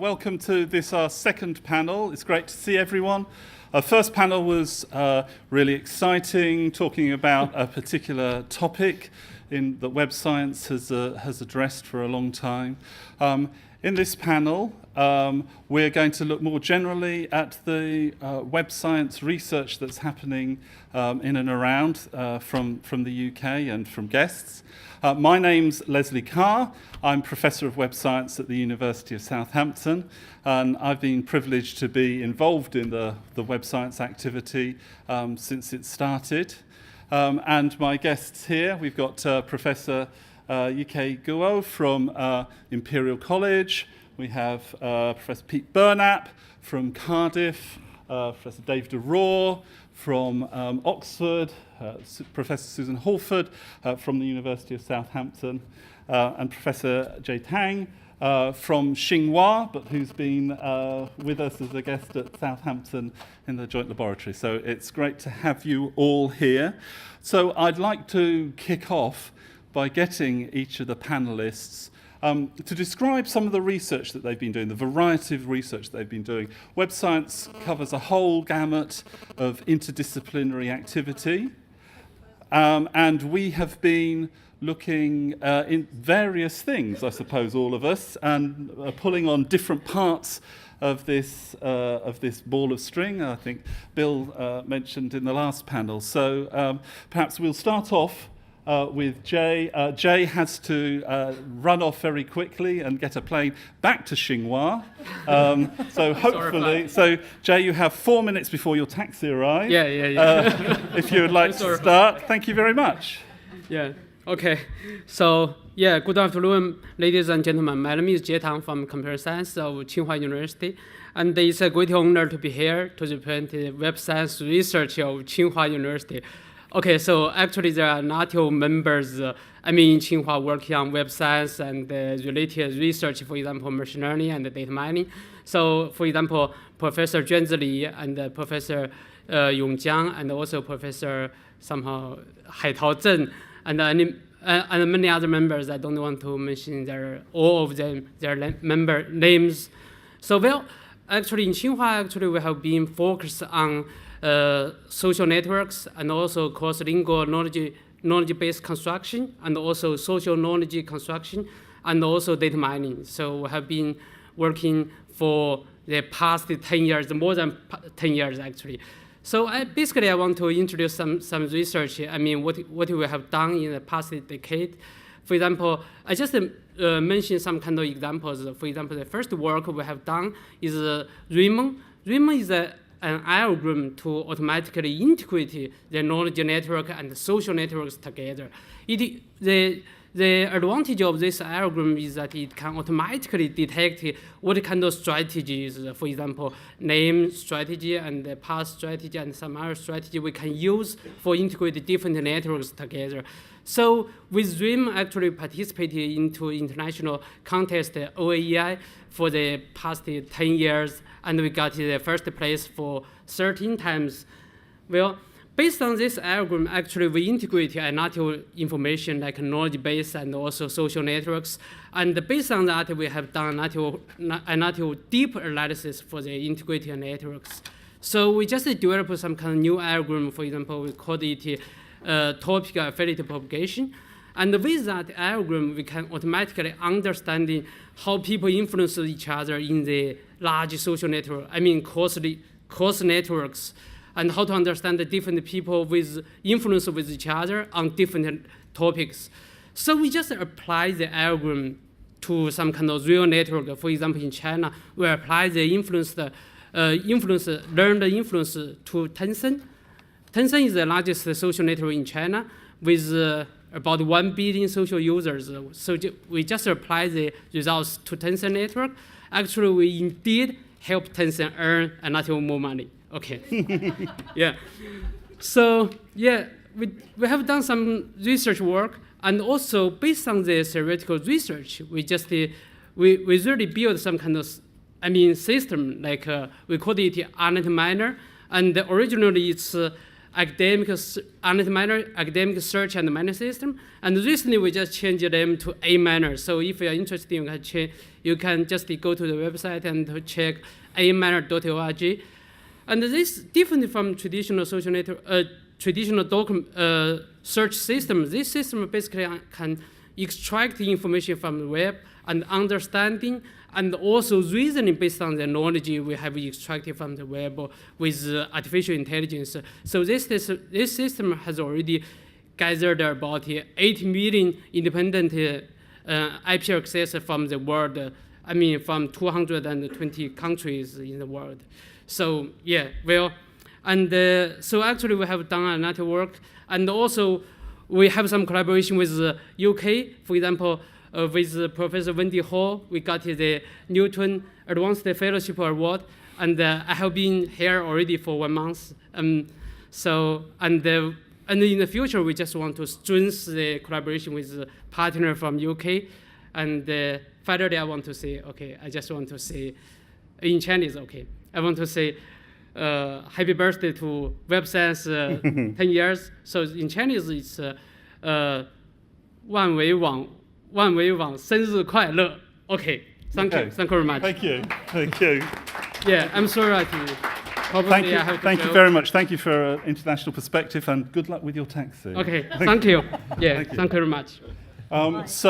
welcome to this, our second panel. It's great to see everyone. Our first panel was really exciting, talking about a particular topic that web science has addressed for a long time. In this panel, we're going to look more generally at the web science research that's happening in and around from the UK and from guests. My name's Leslie Carr. I'm Professor of Web Science at the University of Southampton, and I've been privileged to be involved in the web science activity since it started. And my guests here, we've got Professor Yi-Ke Guo from Imperial College. We have Professor Pete Burnap from Cardiff, Professor Dave De Roure from Oxford, Professor Susan Halford from the University of Southampton, and Professor Jie Tang from Tsinghua, but who's been with us as a guest at Southampton in the joint laboratory. So it's great to have you all here. So I'd like to kick off by getting each of the panelists to describe some of the research that they've been doing, the variety of research they've been doing. Web science covers a whole gamut of interdisciplinary activity, and we have been looking in various things, I suppose, all of us, and pulling on different parts of this ball of string, I think Bill mentioned in the last panel. So perhaps we'll start off with Jie. Jie has to run off very quickly and get a plane back to Tsinghua. So hopefully, Jie, you have 4 minutes before your taxi arrives. Yeah. If you would like to start, thank you very much. Yeah. Okay. So good afternoon, ladies and gentlemen. My name is Jie Tang from Computer Science of Tsinghua University, and it's a great honor to be here to present the web science research of Tsinghua University. Okay, so actually there are not all members in Tsinghua working on web science and related research, for example, machine learning and data mining. So, for example, Professor Zhuanzi and Professor Yongjiang and also Professor somehow Haitao Zhen and many other members. I don't want to mention all of them, their member names. So, well, actually in Tsinghua, we have been focused on social networks and also cross-lingual knowledge-based construction and also social knowledge construction and also data mining. So we have been working for the past 10 years, more than 10 years actually. So basically I want to introduce some research, what we have done in the past decade. For example, I just mentioned some kind of examples. For example, the first work we have done is Raymond. Raymond is an algorithm to automatically integrate the knowledge network and the social networks together. The advantage of this algorithm is that it can automatically detect what kind of strategies, for example, name strategy and the path strategy and some other strategy we can use for integrating different networks together. So with RIM actually participated into international contest OAEI for the past 10 years, and we got the first place for 13 times. Well, based on this algorithm, actually we integrate analytical information like knowledge base and also social networks. And based on that, we have done analytical deep analysis for the integrated networks. So we just developed some kind of new algorithm. For example, we called it topic affiliate propagation. And with that algorithm, we can automatically understand how people influence each other in the large social network, cross networks, and how to understand the different people with influence with each other on different topics. So we just apply the algorithm to some kind of real network. For example, in China, we apply the learned influence to Tencent. Tencent is the largest social network in China with about 1 billion social users. So we just apply the results to Tencent network. Actually, we indeed help Tencent earn a lot more money. Okay. Yeah. So yeah, we have done some research work, and also based on the theoretical research, we really build some kind of system like we call it ARNet miner, and originally it's academic search and management system. And recently we just changed them to A-manner. So if you're interested, you can just go to the website and to check amanner.org. And this is different from traditional social network, traditional document search system. This system basically can extract the information from the web and understanding and also reasoning based on the knowledge we have extracted from the web with artificial intelligence. So this system has already gathered about 8 million independent IP access from the world, from 220 countries in the world. So yeah, well, and so actually we have done a lot of work, and also we have some collaboration with UK, for example, with Professor Wendy Hall. We got the Newton Advanced Fellowship Award, and I have been here already for 1 month. And in the future, we just want to strengthen the collaboration with partner from UK. And finally, I want to say, I just want to say, in Chinese, I want to say, happy birthday to WebScience 10 years. So in Chinese, it's 万维网生日快乐. Thank you very much. Thank you. Yeah, I'm sorry to. Thank you very much. Thank you for an international perspective, and good luck with your taxi. Thank you. Yeah, thank you very much. Perhaps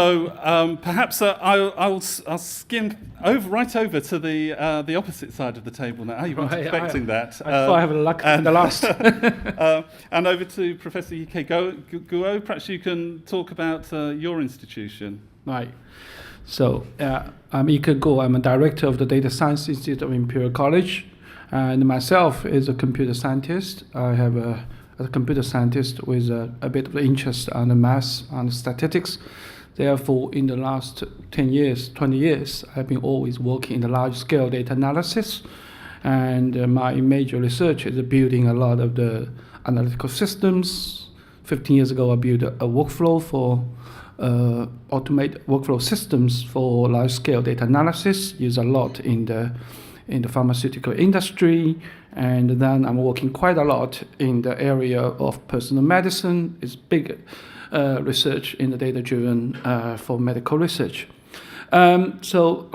I'll skim right over to the opposite side of the table now. You weren't expecting that. I thought I have luck in the last. And over to Professor Yi-Ke Guo. Perhaps you can talk about your institution. Right. So I'm Yi-Ke Guo. I'm a director of the Data Science Institute of Imperial College, and myself is a computer scientist. I have a computer scientist with a bit of interest on the math and statistics. Therefore, in the last 10 years, 20 years, I've been always working in the large-scale data analysis. And my major research is building a lot of the analytical systems. 15 years ago, I built a workflow for automate workflow systems for large-scale data analysis, used a lot in the pharmaceutical industry. And then I'm working quite a lot in the area of personal medicine. It's big research in the data-driven for medical research. So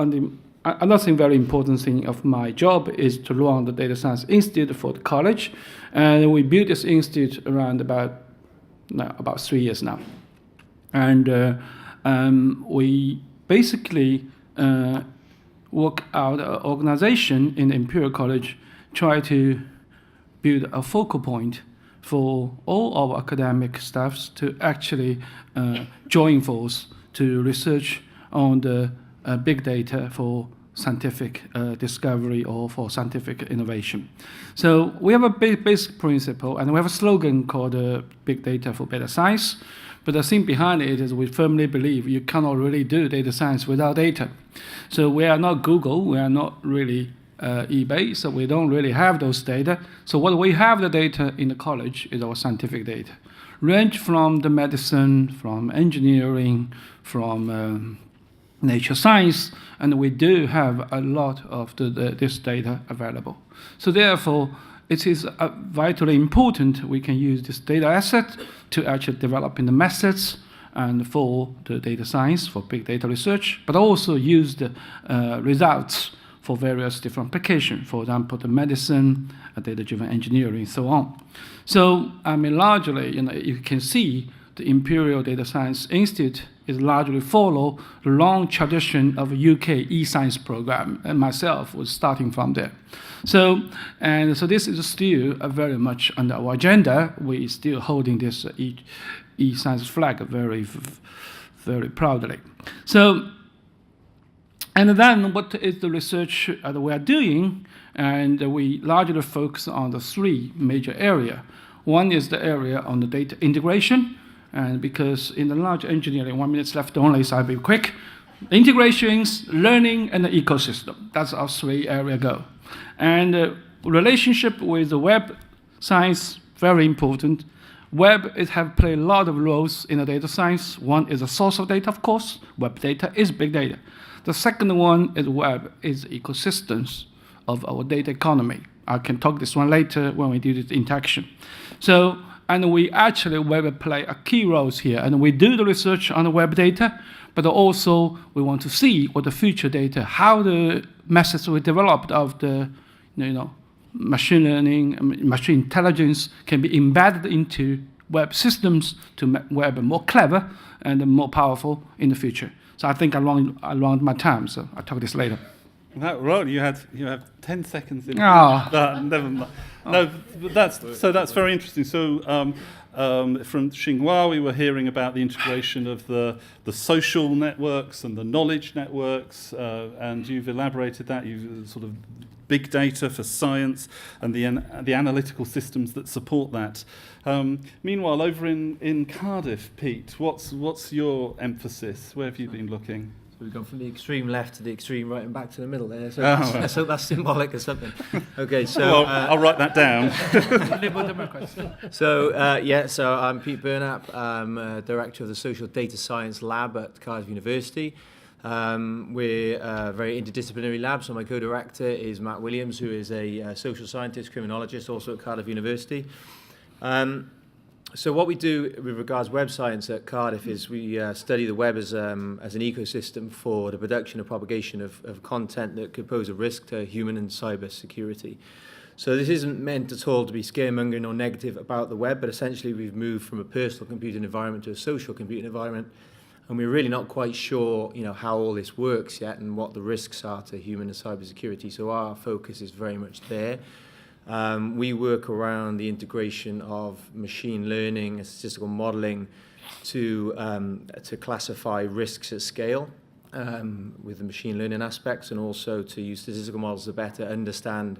another very important thing of my job is to run the Data Science Institute for the college. And we built this institute around about 3 years now. And we basically work out an organization in Imperial College, try to build a focal point for all our academic staffs to actually join force to research on the big data for scientific discovery or for scientific innovation. So we have a basic principle, and we have a slogan called Big Data for Better Science. But the thing behind it is we firmly believe you cannot really do data science without data. So we are not Google, we are not really eBay, so we don't really have those data. So what we have the data in the college is our scientific data. Range from the medicine, from engineering, from nature science, and we do have a lot of this data available. So therefore, it is vitally important we can use this data asset to actually develop in the methods and for the data science, for big data research, but also use the results for various different applications, for example, the medicine, data-driven engineering, and so on. So, largely, you can see the Imperial Data Science Institute is largely follow the long tradition of UK e-science program, and myself was starting from there. So this is still very much on our agenda. We still holding this e-science flag very, very proudly. So, and then what is the research that we are doing? And we largely focus on the 3 major areas. One is the area on the data integration, and because in the large engineering, 1 minute left only, so I'll be quick. Integrations, learning, and the ecosystem. That's our 3 area go. And relationship with the web science, very important. Web have played a lot of roles in the data science. One is a source of data, of course. Web data is big data. The second one is web is ecosystems of our data economy. I can talk this one later when we do the interaction. So, and we actually web play a key roles here, and we do the research on the web data, but also we want to see what the future data, how the methods we developed of the, machine learning, machine intelligence can be embedded into web systems to make web more clever and more powerful in the future. So I think around my time, so I'll talk this later. No, Rowe, you have 10 seconds in. Oh. Never mind. No, that's very interesting. So from Tsinghua, we were hearing about the integration of the social networks and the knowledge networks, and you've elaborated that. You've sort of big data for science and the analytical systems that support that. Meanwhile, over in Cardiff, Pete, what's your emphasis? Where have you been looking? We've gone from the extreme left to the extreme right and back to the middle there. So I hope that's symbolic or something. Okay, so well, I'll write that down. So I'm Pete Burnap. I'm director of the Social Data Science Lab at Cardiff University. We're a very interdisciplinary lab, so my co-director is Matt Williams, who is a social scientist, criminologist, also at Cardiff University. So what we do with regards to web science at Cardiff is we study the web as an ecosystem for the production and propagation of content that could pose a risk to human and cyber security. So this isn't meant at all to be scaremongering or negative about the web, but essentially we've moved from a personal computing environment to a social computing environment, and we're really not quite sure, how all this works yet and what the risks are to human and cyber security. So our focus is very much there. We work around the integration of machine learning and statistical modeling to classify risks at scale with the machine learning aspects, and also to use statistical models to better understand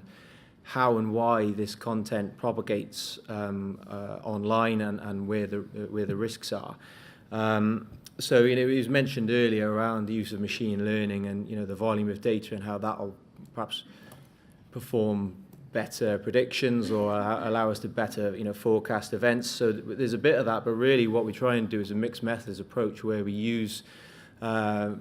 how and why this content propagates online and where the risks are. So it was mentioned earlier around the use of machine learning and the volume of data and how that will perhaps perform better predictions or allow us to better forecast events. So there's a bit of that, but really what we try and do is a mixed methods approach where we use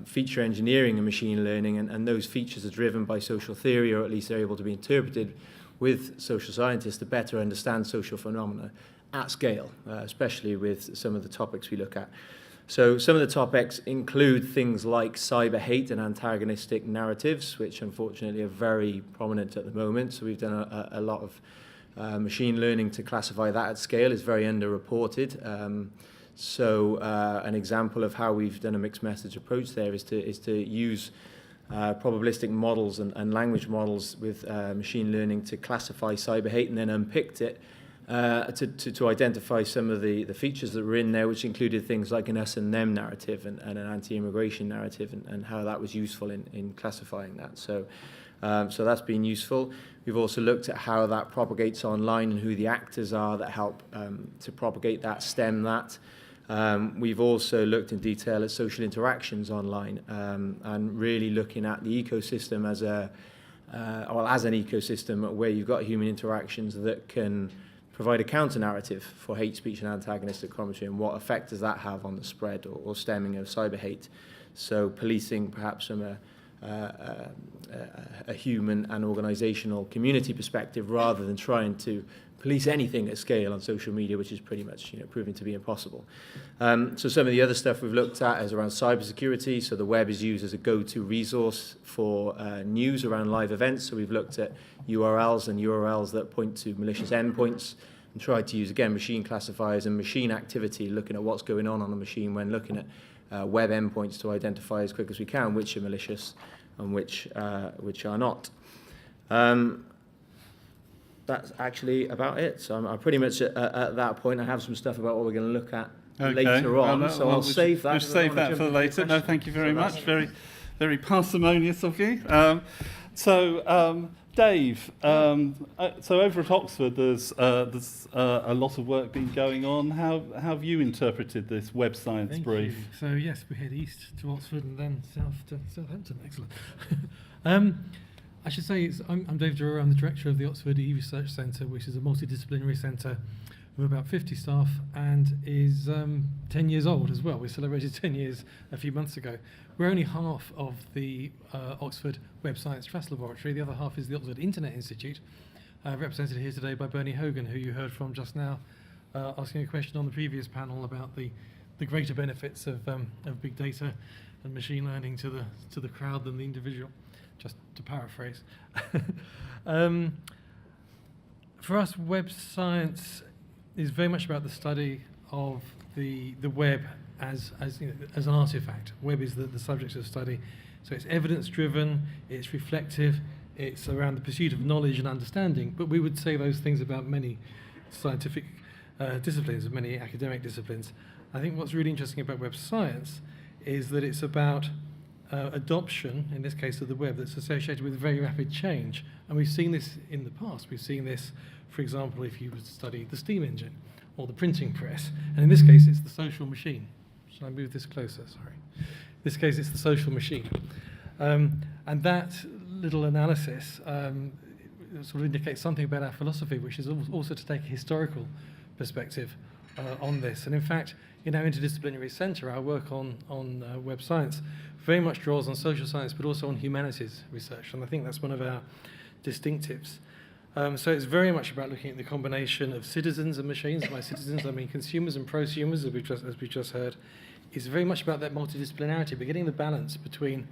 feature engineering and machine learning, and those features are driven by social theory, or at least they're able to be interpreted with social scientists to better understand social phenomena at scale, especially with some of the topics we look at. So some of the topics include things like cyber hate and antagonistic narratives, which unfortunately are very prominent at the moment. So we've done a lot of machine learning to classify that at scale. It's very underreported. An example of how we've done a mixed methods approach there is to use probabilistic models and language models with machine learning to classify cyber hate, and then unpicked it to identify some of the features that were in there, which included things like an us and them narrative and an anti-immigration narrative, and how that was useful in classifying that. So that's been useful. We've also looked at how that propagates online and who the actors are that help to propagate that, stem that. We've also looked in detail at social interactions online, and really looking at the ecosystem as an ecosystem where you've got human interactions that can provide a counter-narrative for hate speech and antagonistic commentary, and what effect does that have on the spread or stemming of cyber hate. So policing perhaps from a human and organizational community perspective, rather than trying to police anything at scale on social media, which is pretty much proving to be impossible. So some of the other stuff we've looked at is around cybersecurity. So the web is used as a go-to resource for news around live events. So we've looked at URLs that point to malicious endpoints, and tried to use, again, machine classifiers and machine activity, looking at what's going on a machine when looking at web endpoints to identify as quick as we can which are malicious and which are not. That's actually about it. So I'm pretty much at that point. I have some stuff about what we're going to look at later on, so I'll save that. We'll save that for later. No, thank you very much. Very, very parsimonious of you. Dave, so over at Oxford, there's a lot of work been going on. How have you interpreted this web science brief? So yes, we head east to Oxford and then south to Southampton. Excellent. I should say I'm Dave De Roure. I'm the director of the Oxford E-Research Centre, which is a multidisciplinary centre with about 50 staff, and is 10 years old as well. We celebrated 10 years a few months ago. We're only half of the Oxford Web Science Trust Laboratory. The other half is the Oxford Internet Institute, represented here today by Bernie Hogan, who you heard from just now, asking a question on the previous panel about the greater benefits of big data and machine learning to the crowd than the individual, just to paraphrase. For us, web science is very much about the study of the web as an artifact. Web is the subject of study. So it's evidence-driven, it's reflective, it's around the pursuit of knowledge and understanding, but we would say those things about many scientific disciplines, many academic disciplines. I think what's really interesting about web science is that it's about adoption, in this case of the web, that's associated with very rapid change. And we've seen this in the past. We've seen this, for example, if you would study the steam engine or the printing press. And in this case, it's the social machine. Shall I move this closer? Sorry. In this case, it's the social machine. And that little analysis sort of indicates something about our philosophy, which is also to take a historical perspective on this. And in fact, in our interdisciplinary centre, our work on web science very much draws on social science, but also on humanities research. And I think that's one of our distinctives. So it's very much about looking at the combination of citizens and machines. By citizens, I mean consumers and prosumers, as we just heard. It's very much about that multidisciplinarity, but getting the balance between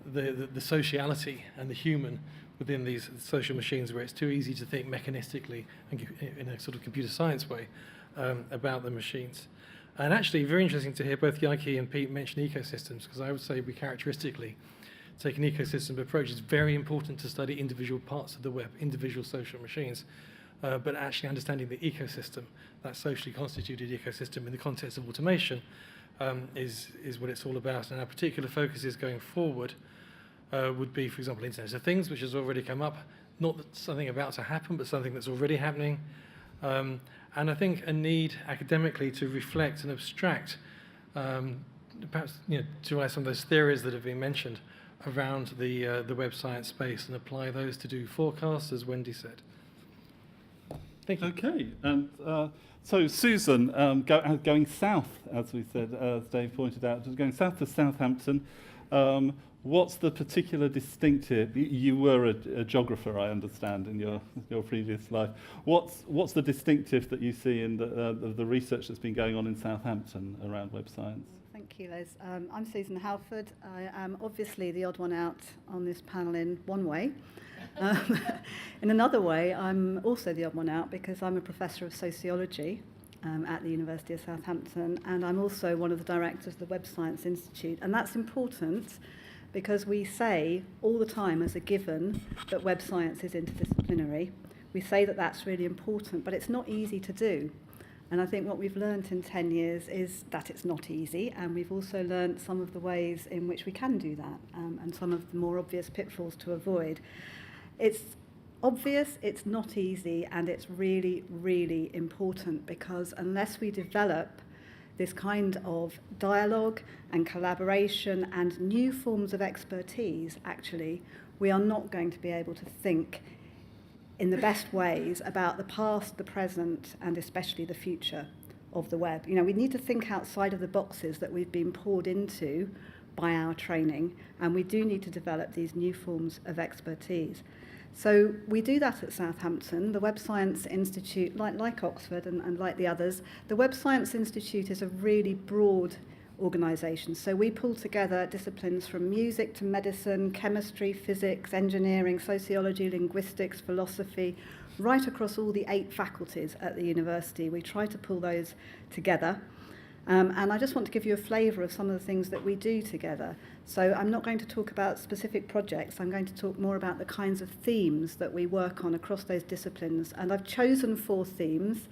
the sociality and the human within these social machines, where it's too easy to think mechanistically and in a sort of computer science way about the machines. And actually, very interesting to hear both Yi-Ke and Pete mention ecosystems, because I would say we characteristically take an ecosystem approach. It's very important to study individual parts of the web, individual social machines, but actually understanding the ecosystem, that socially constituted ecosystem in the context of automation, is what it's all about. And our particular focuses going forward would be, for example, Internet of Things, which has already come up, not that something about to happen, but something that's already happening. And I think a need academically to reflect and abstract, perhaps to write some of those theories that have been mentioned around the web science space and apply those to do forecasts, as Wendy said. Thank you. Okay, and so Susan, going south, as we said, as Dave pointed out, going south to Southampton. What's the particular distinctive? You were a geographer, I understand, in your previous life. What's the distinctive that you see in the research that's been going on in Southampton around web science? Thank you, Les. I'm Susan Halford. I am obviously the odd one out on this panel in one way. In another way, I'm also the odd one out because I'm a professor of sociology at the University of Southampton, and I'm also one of the directors of the Web Science Institute. And that's important because we say all the time as a given that web science is interdisciplinary. We say that that's really important, but it's not easy to do. And I think what we've learned in 10 years is that it's not easy, and we've also learned some of the ways in which we can do that, and some of the more obvious pitfalls to avoid. It's obvious, it's not easy, and it's really, really important, because unless we develop this kind of dialogue and collaboration and new forms of expertise, actually, we are not going to be able to think in the best ways about the past, the present, and especially the future of the web. We need to think outside of the boxes that we've been poured into by our training, and we do need to develop these new forms of expertise. So we do that at Southampton. The Web Science Institute, like Oxford and like the others, the Web Science Institute is a really broad organisation. So we pull together disciplines from music to medicine, chemistry, physics, engineering, sociology, linguistics, philosophy, right across all the 8 faculties at the university. We try to pull those together. And I just want to give you a flavour of some of the things that we do together. So I'm not going to talk about specific projects. I'm going to talk more about the kinds of themes that we work on across those disciplines. And I've chosen 4 themes.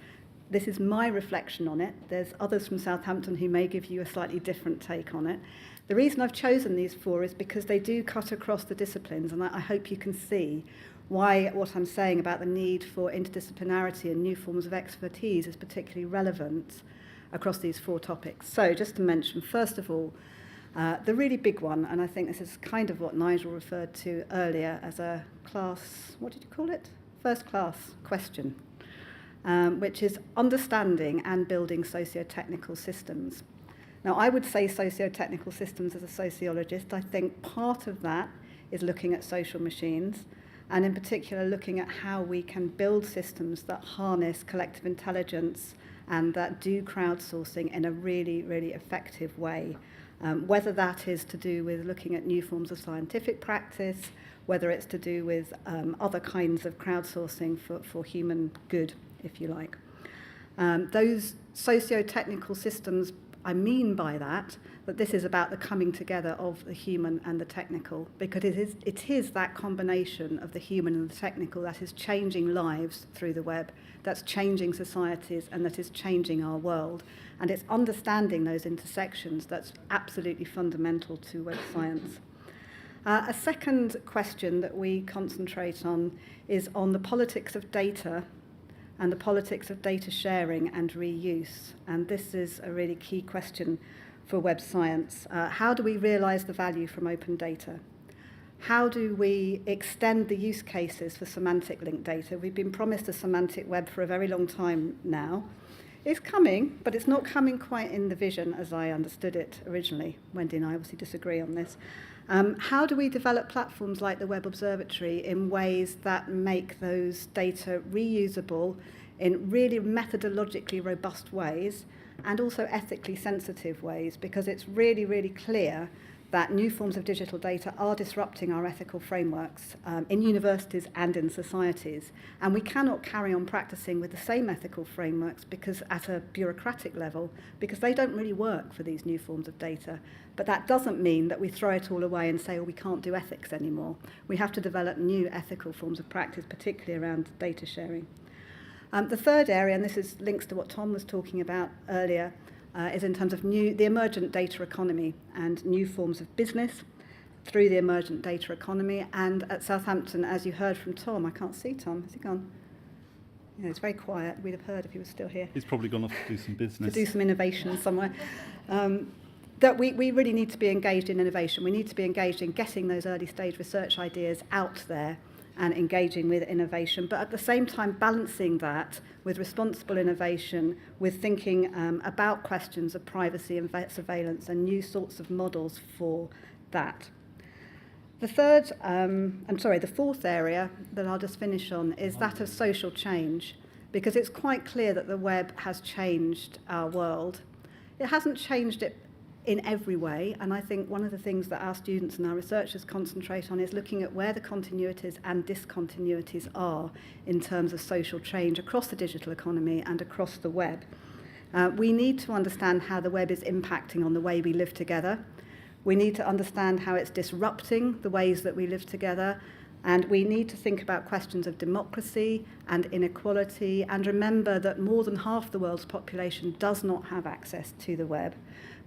This is my reflection on it. There's others from Southampton who may give you a slightly different take on it. The reason I've chosen these 4 is because they do cut across the disciplines, and I hope you can see why what I'm saying about the need for interdisciplinarity and new forms of expertise is particularly relevant across these 4 topics. So just to mention, first of all, the really big one, and I think this is kind of what Nigel referred to earlier as a class, what did you call it? First class question, which is understanding and building socio-technical systems. Now, I would say socio-technical systems as a sociologist. I think part of that is looking at social machines. and in particular looking at how we can build systems that harness collective intelligence and that do crowdsourcing in a really, really effective way. Whether that is to do with looking at new forms of scientific practice, whether it's to do with other kinds of crowdsourcing for human good, if you like. Those socio-technical systems, I mean by that this is about the coming together of the human and the technical, because it is that combination of the human and the technical that is changing lives through the web, that's changing societies, and that is changing our world. And it's understanding those intersections that's absolutely fundamental to web science. A second question that we concentrate on is on the politics of data and the politics of data sharing and reuse. And this is a really key question for web science. How do we realise the value from open data? How do we extend the use cases for semantic linked data? We've been promised a semantic web for a very long time now. It's coming, but it's not coming quite in the vision as I understood it originally. Wendy and I obviously disagree on this. How do we develop platforms like the Web Observatory in ways that make those data reusable in really methodologically robust ways and also ethically sensitive ways? Because it's really, really clear that new forms of digital data are disrupting our ethical frameworks in universities and in societies. And we cannot carry on practicing with the same ethical frameworks because at a bureaucratic level, because they don't really work for these new forms of data. But that doesn't mean that we throw it all away and say, oh, we can't do ethics anymore. We have to develop new ethical forms of practice, particularly around data sharing. The third area, and this links to what Tom was talking about earlier, is in terms of the emergent data economy and new forms of business through the emergent data economy. And at Southampton, as you heard from Tom, I can't see Tom, has he gone? Yeah, it's very quiet. We'd have heard if he was still here. He's probably gone off to do some business. To do some innovation somewhere. That we really need to be engaged in innovation. We need to be engaged in getting those early stage research ideas out there and engaging with innovation, but at the same time balancing that with responsible innovation, with thinking about questions of privacy and surveillance and new sorts of models for that. The fourth area that I'll just finish on is that of social change, because it's quite clear that the web has changed our world. It hasn't changed it in every way, and I think one of the things that our students and our researchers concentrate on is looking at where the continuities and discontinuities are in terms of social change across the digital economy and across the web. We need to understand how the web is impacting on the way we live together. We need to understand how it's disrupting the ways that we live together, and we need to think about questions of democracy and inequality, and remember that more than half the world's population does not have access to the web.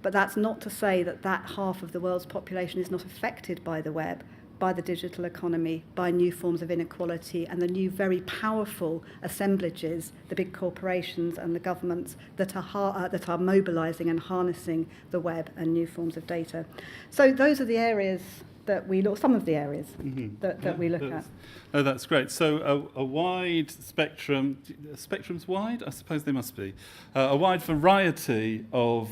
But that's not to say that that half of the world's population is not affected by the web, by the digital economy, by new forms of inequality, and the new very powerful assemblages, the big corporations and the governments that are mobilizing and harnessing the web and new forms of data. So those are the areas that we look, some of the areas that we look at. Oh, that's great. So a wide spectrum, spectrum's wide? I suppose they must be. A wide variety of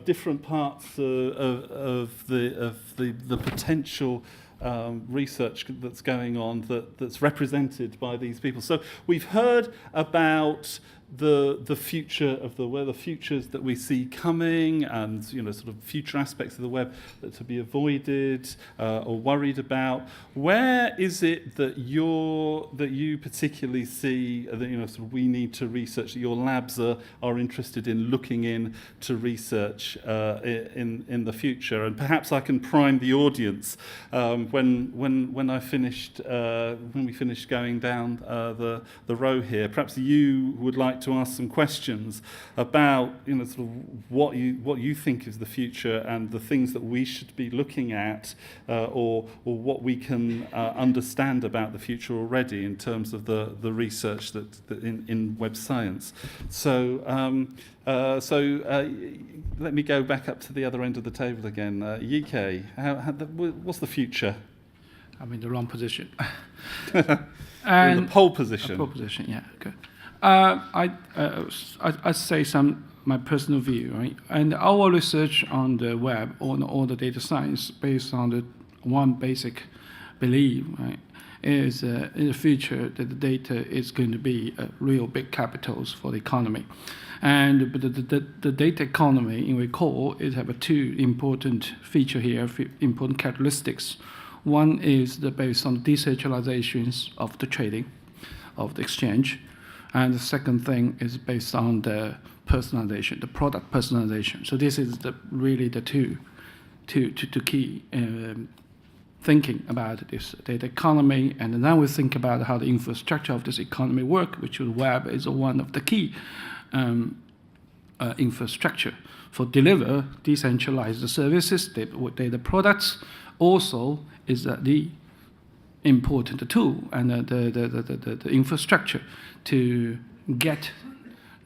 different parts of the potential research that's going on that's represented by these people. So we've heard about the future of the web, the futures that we see coming, and sort of future aspects of the web that to be avoided or worried about. Where is it that you particularly see that sort of we need to research, that your labs are interested in looking in to research in the future? And perhaps I can prime the audience when we finished going down the row here. Perhaps you would like to ask some questions about sort of what you think is the future and the things that we should be looking at, or what we can understand about the future already in terms of the research that in web science. So let me go back up to the other end of the table again. Yi-Ke, what's the future? I'm in the wrong position. In the pole position. Pole position, yeah. Okay. I say my personal view, right? And our research on the web, on all the data science, based on the one basic belief, right, is in the future that the data is going to be real big capitals for the economy. And but the data economy, in recall, is have two important feature here, important characteristics. One is based on decentralizations of the trading, of the exchange, and the second thing is based on the personalization, the product personalization. So this is really the two key thinking about this data economy, and then we think about how the infrastructure of this economy work, which the web is one of the key infrastructure for deliver decentralized services, data products. Also is the important tool and the infrastructure to get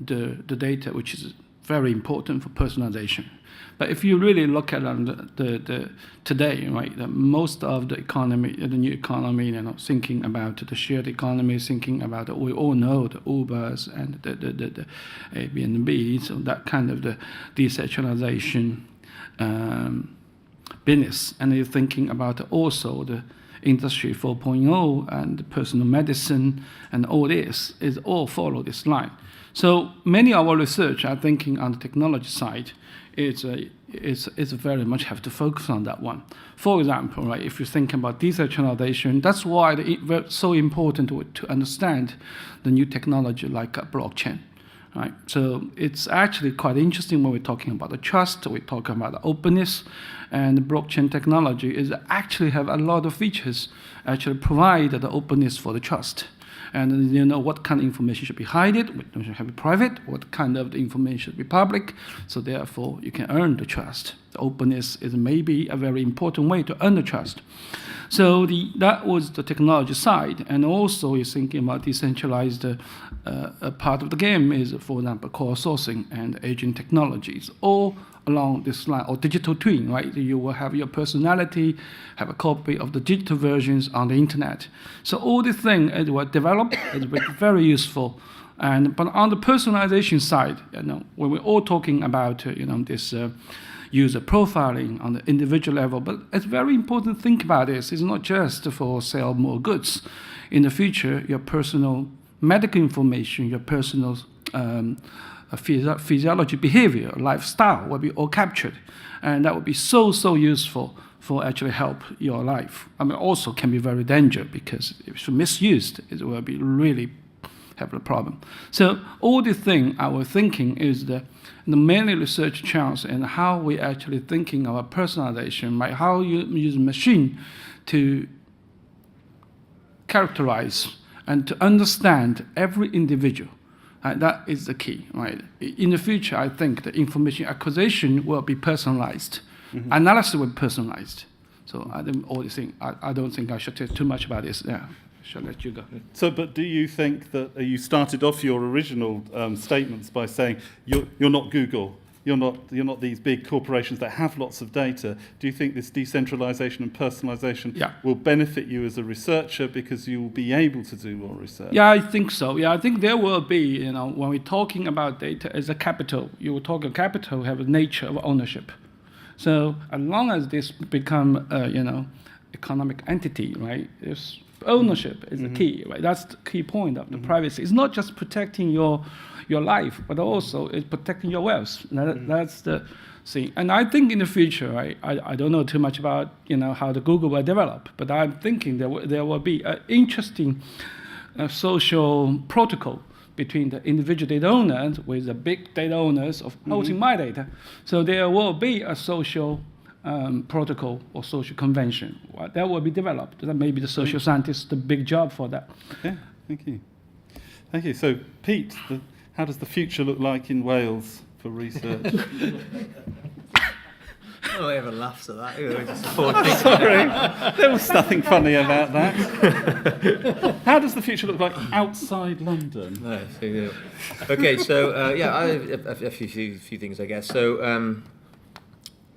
the data, which is very important for personalization. But if you really look at today, right, most of the economy, the new economy, thinking about the shared economy, thinking about we all know the Ubers and the Airbnb, so that kind of the decentralization business, and you're thinking about also the Industry 4.0 and personal medicine and all this is all follow this line. So many of our research are thinking on the technology side. It's very much have to focus on that one. For example, right, if you think about decentralization, that's why it's so important to understand the new technology like blockchain. Right? So it's actually quite interesting when we're talking about the trust, we're talking about the openness, and the blockchain technology is actually have a lot of features actually provide the openness for the trust. And what kind of information should be hidden, what should be private, what kind of information should be public. So therefore, you can earn the trust. The openness is maybe a very important way to earn the trust. So that was the technology side. And also you're thinking about decentralized part of the game is, for example, crowdsourcing and agent technologies, all along this line, or digital twin, right? You will have your personality, have a copy of the digital versions on the internet. So all these things it will develop, it will be very useful. But on the personalization side, when we're all talking about this user profiling on the individual level, but it's very important to think about this. It's not just for sell more goods. In the future, your personal medical information, your personal physiology, behavior, lifestyle will be all captured, and that would be so useful for actually help your life. I mean, also can be very dangerous because if it's misused, it will be really have a problem. So all the thing I was thinking is the many research chance and how we actually thinking about personalization, like how you use machine to characterize and to understand every individual. That is the key, right? In the future, I think the information acquisition will be personalized. Mm-hmm. Analysis will be personalized. So I don't think I should say too much about this. Yeah, shall let you go. So, but do you think that you started off your original statements by saying you're not Google, you're not these big corporations that have lots of data? Do you think this decentralization and personalization will benefit you as a researcher because you will be able to do more research? Yeah, I think so. Yeah, I think there will be, when we're talking about data as a capital, you will talk about capital have a nature of ownership. So as long as this become, economic entity, right, it's ownership is the key, right? That's the key point of the privacy. It's not just protecting your life, but also it's protecting your wealth. That's the thing. And I think in the future, right, I don't know too much about how the Google will develop, but I'm thinking there will be an interesting social protocol between the individual data owners with the big data owners of holding my data. So there will be a social protocol or social convention that will be developed. That may be the social scientists the big job for that. Okay, thank you. Thank you. So, Pete, how does the future look like in Wales for research? No one ever laughs at that. Sorry, there was nothing funny about that. How does the future look like outside London? No, okay, so I have a few things, I guess. So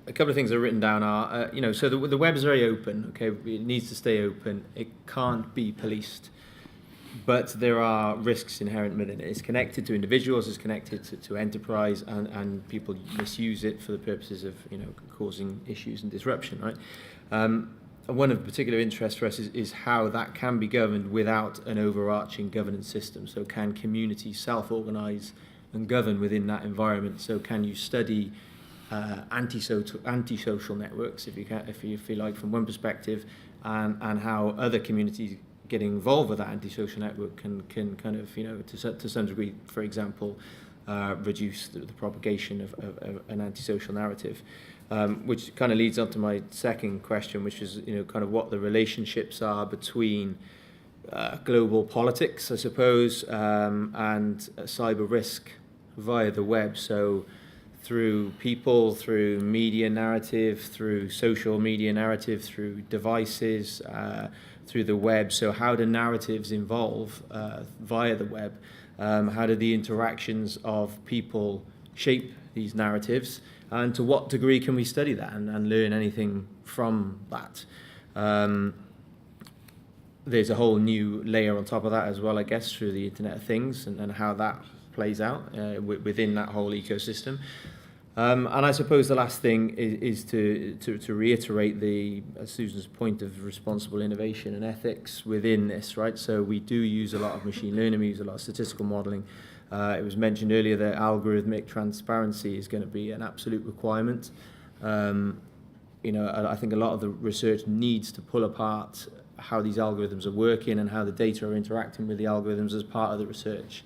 a couple of things that are written down are, so the web is very open. Okay, it needs to stay open. It can't be policed. But there are risks inherent within it. It's connected to individuals, it's connected to enterprise, and people misuse it for the purposes of causing issues and disruption, right? one of particular interest for us is how that can be governed without an overarching governance system. So can communities self-organise and govern within that environment? So can you study antisocial networks, if you feel like, from one perspective, and how other communities getting involved with that antisocial network can kind of, to some degree, for example, reduce the propagation of an antisocial narrative. Which kind of leads on to my second question, which is, kind of what the relationships are between global politics, I suppose, and cyber risk via the web. So through people, through media narrative, through social media narrative, through devices, through the web. So how do narratives evolve via the web? How do the interactions of people shape these narratives? And to what degree can we study that and learn anything from that? There's a whole new layer on top of that as well, I guess, through the Internet of Things and how that plays out within that whole ecosystem. And I suppose the last thing is to reiterate Susan's point of responsible innovation and ethics within this, right? So we do use a lot of machine learning, we use a lot of statistical modeling. It was mentioned earlier that algorithmic transparency is going to be an absolute requirement. I think a lot of the research needs to pull apart how these algorithms are working and how the data are interacting with the algorithms as part of the research,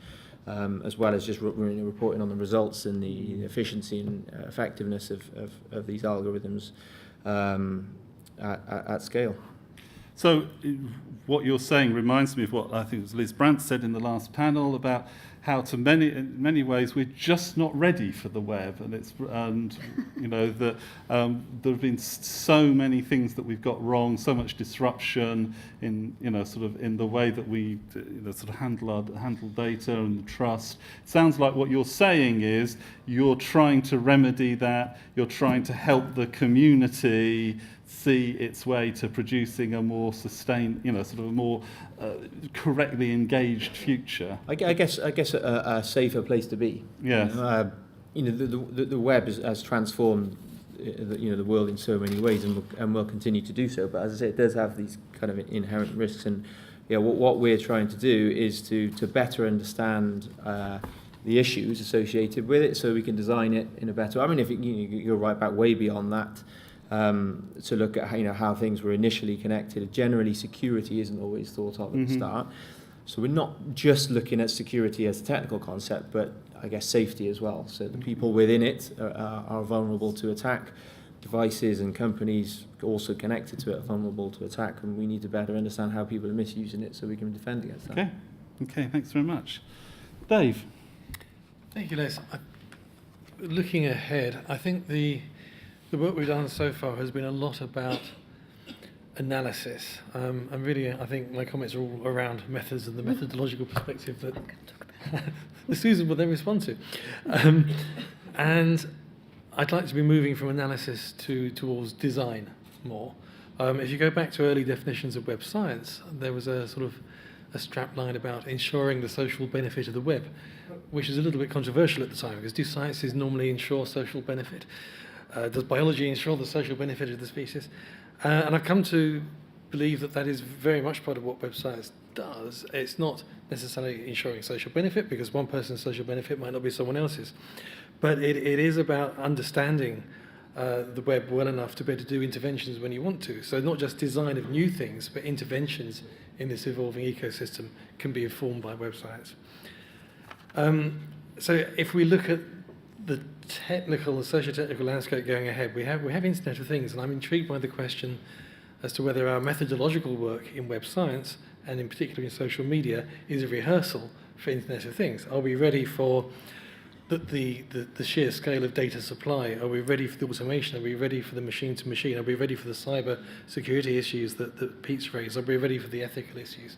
as well as just reporting on the results and the efficiency and effectiveness of these algorithms at scale. So what you're saying reminds me of what I think it was Liz Brandt said in the last panel about how in many ways we're just not ready for the web, and that there have been so many things that we've got wrong, so much disruption in in the way that we handle data and trust. It sounds like what you're saying is you're trying to remedy that, you're trying to help the community see its way to producing a more sustained, a more correctly engaged future. I guess a safer place to be. Yes. The web has transformed the world in so many ways and will continue to do so. But as I say, it does have these kind of inherent risks. And what we're trying to do is to better understand the issues associated with it, so we can design it in a better way. I mean, if you're right back way beyond that. To look at how things were initially connected. Generally, security isn't always thought of at the start. So we're not just looking at security as a technical concept, but I guess safety as well. So the people within it are vulnerable to attack. Devices and companies also connected to it are vulnerable to attack, and we need to better understand how people are misusing it so we can defend against that. Okay, thanks very much. Dave. Thank you, Les. Looking ahead, I think the work we've done so far has been a lot about analysis. And really, I think my comments are all around methods and the methodological perspective that Susan will then respond to. And I'd like to be moving from analysis towards design more. If you go back to early definitions of web science, there was a sort of a strap line about ensuring the social benefit of the web, which is a little bit controversial at the time, because do sciences normally ensure social benefit? Does biology ensure the social benefit of the species? And I've come to believe that is very much part of what web science does. It's not necessarily ensuring social benefit, because one person's social benefit might not be someone else's. But it is about understanding the web well enough to be able to do interventions when you want to. So not just design of new things, but interventions in this evolving ecosystem can be informed by web science. So if we look at the technical and socio-technical landscape going ahead, we have Internet of Things, and I'm intrigued by the question as to whether our methodological work in web science, and in particular in social media, is a rehearsal for Internet of Things. Are we ready for the sheer scale of data supply? Are we ready for the automation? Are we ready for the machine-to-machine? Are we ready for the cyber security issues that Pete's raised? Are we ready for the ethical issues?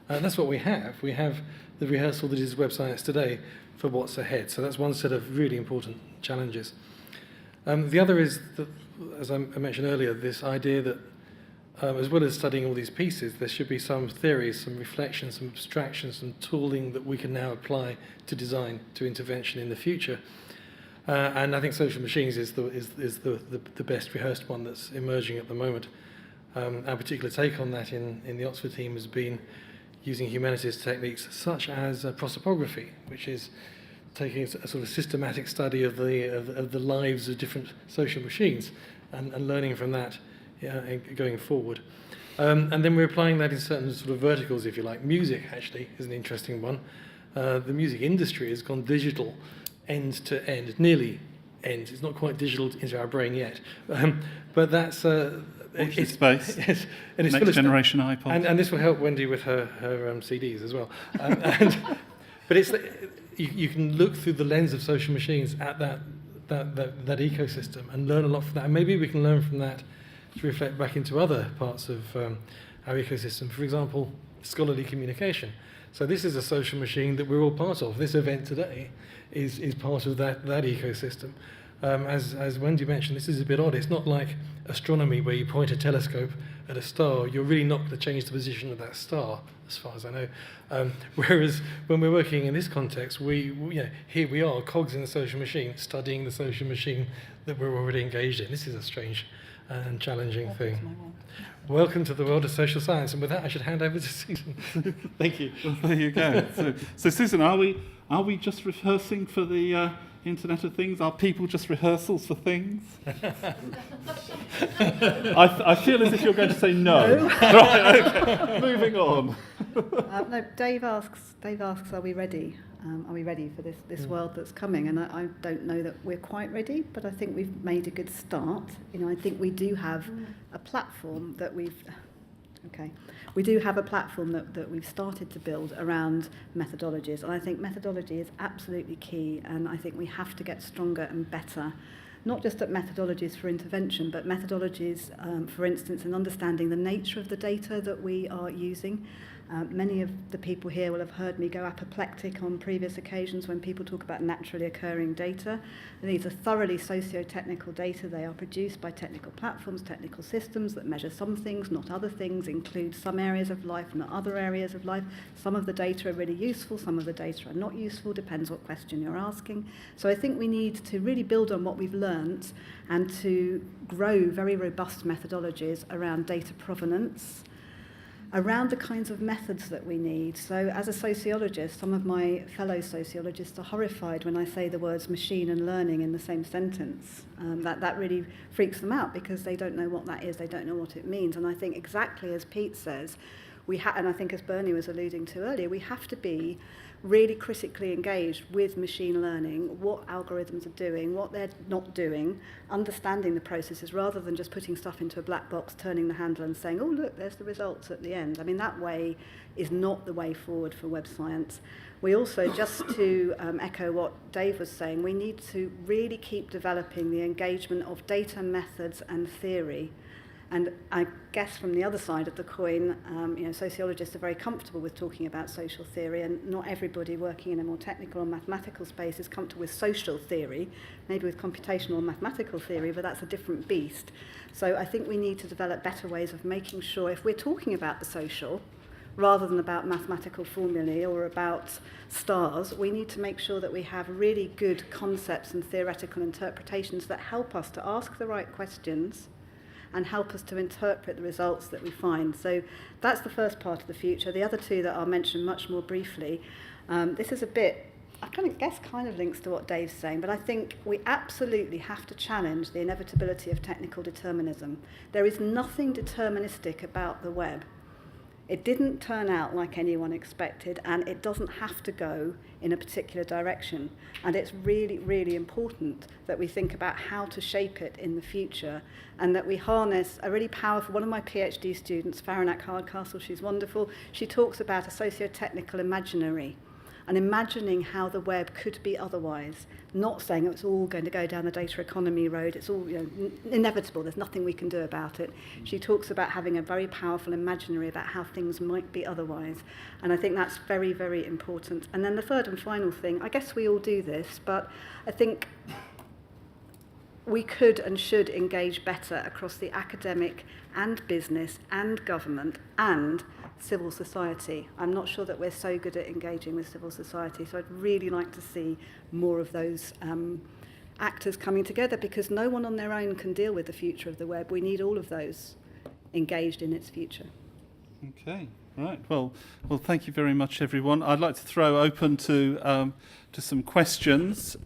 And that's what we have. We have the rehearsal that is web science today for what's ahead. So that's one set of really important challenges. The other is, that, as I mentioned earlier, this idea that as well as studying all these pieces, there should be some theories, some reflections, some abstractions, some tooling that we can now apply to design, to intervention in the future. And I think social machines is the best rehearsed one that's emerging at the moment. Our particular take on that in the Oxford team has been using humanities techniques such as prosopography, which is taking a sort of systematic study of the lives of different social machines and learning from that going forward. And then we're applying that in certain sort of verticals, if you like. Music, actually, is an interesting one. The music industry has gone digital end to end, nearly end. It's not quite digital into our brain yet. But that's... Watch space. Yes, and it's Next generation iPod. and this will help Wendy with her CDs as well. But it's you can look through the lens of social machines at that ecosystem and learn a lot from that. And maybe we can learn from that to reflect back into other parts of our ecosystem. For example, scholarly communication. So this is a social machine that we're all part of. This event today is part of that ecosystem. As Wendy mentioned, this is a bit odd. It's not like astronomy where you point a telescope at a star. You're really not going to change the position of that star, as far as I know. Whereas when we're working in this context, here we are, cogs in the social machine, studying the social machine that we're already engaged in. This is a strange and challenging thing. Welcome to the world of social science. And with that, I should hand over to Susan. Thank you. Well, there you go. So Susan, are we just rehearsing for the Internet of Things? Are people just rehearsals for things? I feel as if you're going to say no. Right, okay. Moving on. No, Dave asks, are we ready? Are we ready for this world that's coming? And I don't know that we're quite ready, but I think we've made a good start. I think we do have a platform that we've started to build around methodologies. And I think methodology is absolutely key, and I think we have to get stronger and better, not just at methodologies for intervention, but methodologies, for instance, in understanding the nature of the data that we are using. Many of the people here will have heard me go apoplectic on previous occasions when people talk about naturally occurring data. And these are thoroughly socio-technical data. They are produced by technical platforms, technical systems that measure some things, not other things, include some areas of life, not other areas of life. Some of the data are really useful, some of the data are not useful, depends what question you're asking. So I think we need to really build on what we've learnt and to grow very robust methodologies around data provenance, around the kinds of methods that we need. So as a sociologist, some of my fellow sociologists are horrified when I say the words machine and learning in the same sentence. That really freaks them out because they don't know what that is, they don't know what it means. And I think exactly as Pete says, and I think as Bernie was alluding to earlier, we have to be really critically engaged with machine learning, what algorithms are doing, what they're not doing, understanding the processes rather than just putting stuff into a black box, turning the handle and saying, oh, look, there's the results at the end. I mean, that way is not the way forward for web science. We also, just to echo what Dave was saying, we need to really keep developing the engagement of data, methods and theory. And I guess from the other side of the coin, sociologists are very comfortable with talking about social theory, and not everybody working in a more technical or mathematical space is comfortable with social theory, maybe with computational or mathematical theory, but that's a different beast. So I think we need to develop better ways of making sure, if we're talking about the social, rather than about mathematical formulae or about stars, we need to make sure that we have really good concepts and theoretical interpretations that help us to ask the right questions and help us to interpret the results that we find. So that's the first part of the future. The other two that I'll mention much more briefly, this is a bit, I kind of links to what Dave's saying, but I think we absolutely have to challenge the inevitability of technical determinism. There is nothing deterministic about the web. It didn't turn out like anyone expected, and it doesn't have to go in a particular direction. And it's really, really important that we think about how to shape it in the future, and that we harness a really powerful, one of my PhD students, Farinac Hardcastle, she's wonderful, she talks about a socio-technical imaginary, and imagining how the web could be otherwise, not saying it's all going to go down the data economy road, it's all inevitable, there's nothing we can do about it. She talks about having a very powerful imaginary about how things might be otherwise, and I think that's very, very important. And then the third and final thing, I guess we all do this, but I think we could and should engage better across the academic and business and government and civil society. I'm not sure that we're so good at engaging with civil society, so I'd really like to see more of those actors coming together, because no one on their own can deal with the future of the web. We need all of those engaged in its future. Okay, right. Well, thank you very much, everyone. I'd like to throw open to some questions.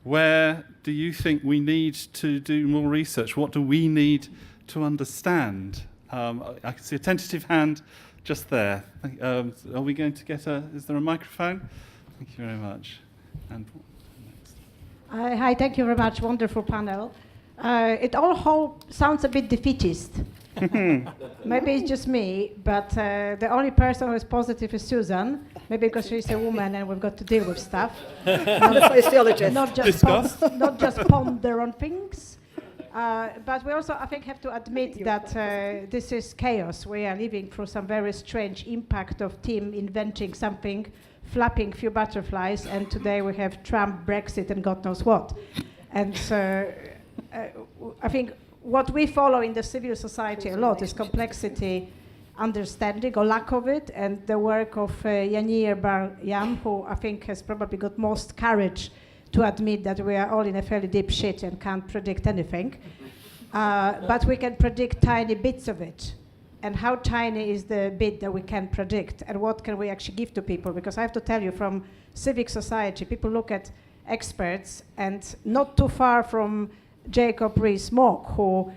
Where do you think we need to do more research? What do we need to understand? I can see a tentative hand just there. Are we going to get is there a microphone? Thank you very much. And next. Hi, thank you very much. Wonderful panel. It all sounds a bit defeatist. Maybe it's just me, but the only person who is positive is Susan. Maybe because she's a woman and we've got to deal with stuff. Sociologist. Not just ponder on things. But we also, I think, have to admit that this is chaos. We are living through some very strange impact of team inventing something, flapping few butterflies, and today we have Trump, Brexit, and God knows what. And so I think what we follow in the civil society a lot is complexity, understanding or lack of it, and the work of Yanir Bar-Yam, who I think has probably got most courage to admit that we are all in a fairly deep shit and can't predict anything. But we can predict tiny bits of it. And how tiny is the bit that we can predict? And what can we actually give to people? Because I have to tell you, from civic society, people look at experts, and not too far from Jacob Rees-Mogg, who